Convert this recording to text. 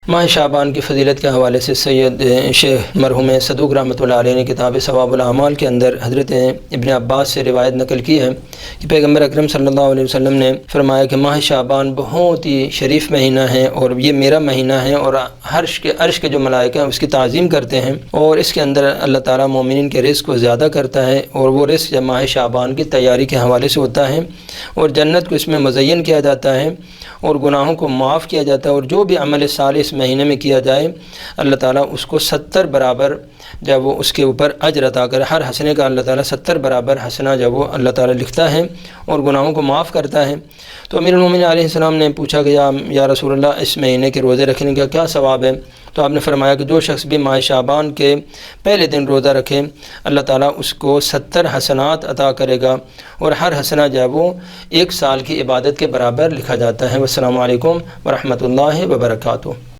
माह शाबान की फ़जीलत के हवाले से सैयद शेख मरहूम सदूक रहमतुल्लाह अलैह ने किताब सवाबुल अमाल के अंदर हज़रत इब्न अब्बास से रिवायत नकल की है कि पैगम्बर अकरम सल्लल्लाहु अलैहि वसल्लम ने फरमाया कि माह शाबान बहुत ही शरीफ महीना है और ये मेरा महीना है और अर्श के जो मलाइका हैं उसकी ताज़ीम करते हैं और इसके अंदर अल्लाह ताला मोमिनीन के रिज़्क़ को ज़्यादा करता है और वो रिज़्क़ जब माह शाबान की तैयारी के हवाले से होता है और जन्नत को इसमें मुज़य्यन किया जाता है और गुनाहों को माफ़ किया जाता है और जो भी अमल साल इस महीने में किया जाए अल्लाह ताला उसको 70 बराबर जब वो उसके ऊपर अजर अता कर, हर हसने का अल्लाह ताला 70 बराबर हसना जब वो अल्लाह ताला लिखता है और गुनाहों को माफ़ करता है। तो अमीरुल मोमिनीन अलैहिस्सलाम ने पूछा कि या रसूल अल्लाह इस महीने के रोज़े रखने का क्या सवाब है? तो आपने फरमाया कि जो शख्स भी माह शाबान के पहले दिन रोज़ा रखे अल्लाह ताला उसको 70 हसनात अता करेगा और हर हसना जो है वो 1 साल की इबादत के बराबर लिखा जाता है। वस्सलामु अलैकुम व रहमतुल्लाहि व बरकातुहू।